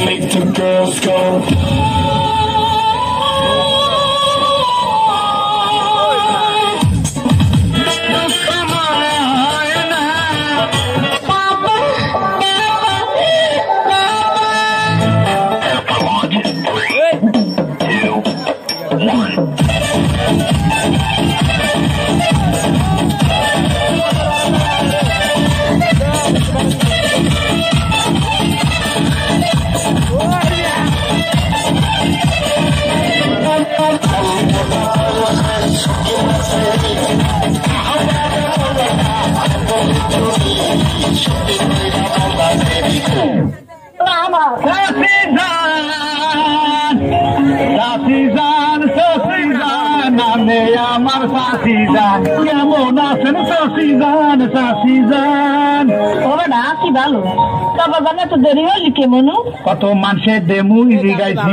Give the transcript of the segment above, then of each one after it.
Make the girls go. কেমন আছেন সাসিজান সাসিজান? ওরা না কি ভালো বাবা জানে তো দেরি হলি কেমন কত মানুষের ডেমু গাইছি,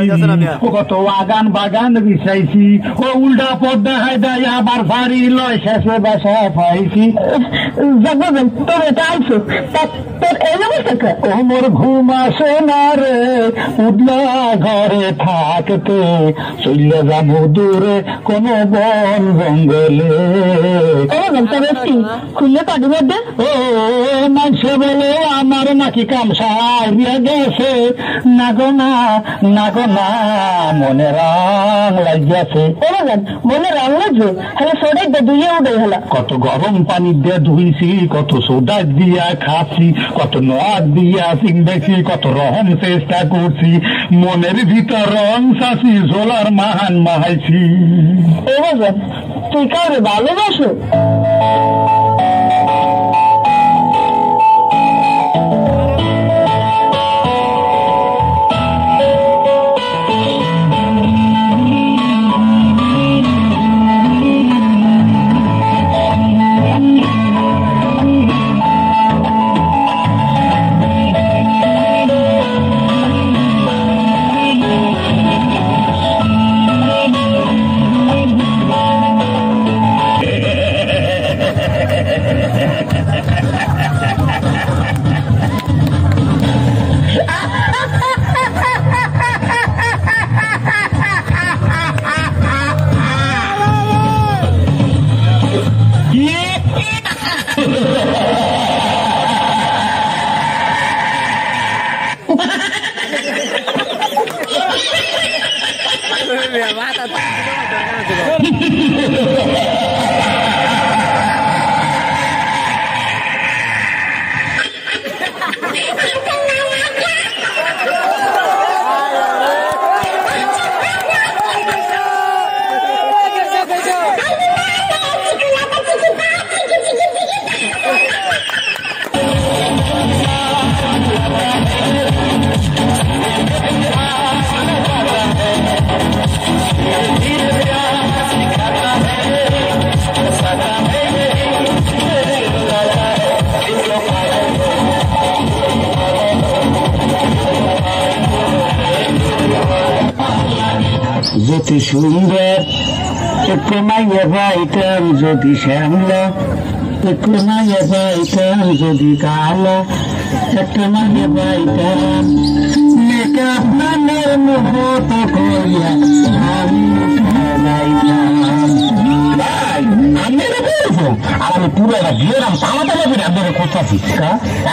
কত আগান বাগান বিছাইছি, ও উল্টা পথ দেখাই দেয় আবার ভারী লয় শেষে বাসা পাইছি। জগবেন তোর এটা আইছো তোর এই অবস্থা ওমর ঘুম আসে না রে, উঠলা ঘরে থাকতে, চলে যাবো দূরে কোন বন জঙ্গলে। খুললে পাটি মধ্যে ও মানুষে বলে আমার নাকি কামসা গেছে, না গো না না গো না, মনে রাং লাগিয়াছে। মনে রাং লাগছে হলে সোডাই ধুয়ে উঠে হলা। কত গরম পানি দিয়ে ধুইছি, কত সোডা দিয়া খাচ্ছি, কত নদ দিয়া চিংবেছি, কত রহম চেষ্টা করছি, মনের ভিতর রং চাষি ঝোলার মাহান মাহাইছি। তুই কাউরে ভালোবাসো? যদি সুন্দর একটু মাইয়া পাইতাম, যদি শ্যামলা একটু মাইয়া পাইতাম, যদি কালা একটা মাইয়া পাইতাম, মেকআপ নামের মুহূর্ত করিয়া আমি আমি পুরো গিয়েরাম তাড়াতাড়ি করে আপনার কোথাছি।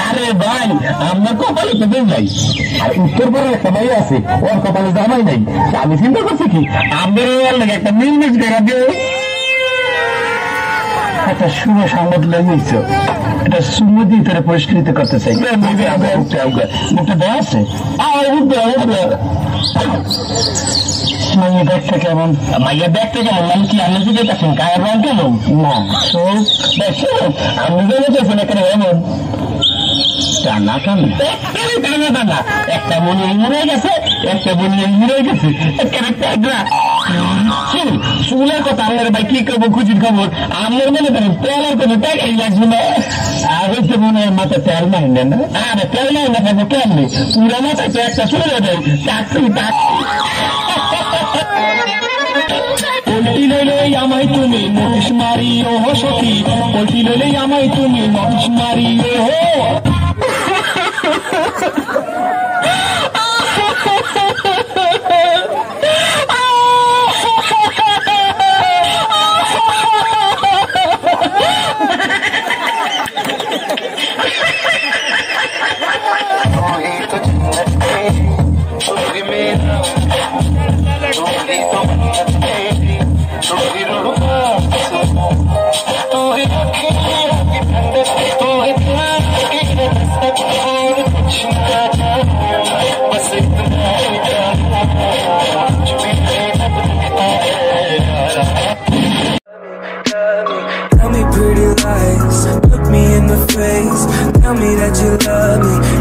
আরে ভাই আপনার কপালে তো দেন নাই, আর উত্তর পরে একটা ভাই আছে ওর কপালে জামাই নাই। আমি চিন্তা করছি কি আপনার একটা মিলমিশ দেখা দিয়ে একটা শুভ সংবাদ লাগিয়েছ, এটা সুমতি ভিতরে পরিষ্কৃত করতে চাই। মুখটা দেওয়া আছে মাইয়া ব্যাগটা কেমন? মাইয়া ব্যাগটা কেমন মানে কি আপনি কি দেখেছেন? গায়ের রং কেমন? না আপনি দেখেছেন এখানে এমন টানা টানা টানা টানা, একটা মনে মরে গেছে, একটা মনে মরে গেছে, চুলের কথা আমার ভাই কি করবো খুঁজির খবর আমার মনে করেন তেলের কোনো টাকাই লাগবে না আর হচ্ছে মনে হয় মাথা তেল মাইন্ডে না আরে তেল মাইন্ডে থাকবো কেমনি পুরা মাথায় তো একটা চলে দেয় চাকরি পোল্ট্রি লইলে আমায় তুমি নোটিশ মারি ও সখী পোল্ট্রি লইলে আমায় তুমি নোটিশ মারি ও Tell me pretty lies, look me in the face. Tell me that you love me.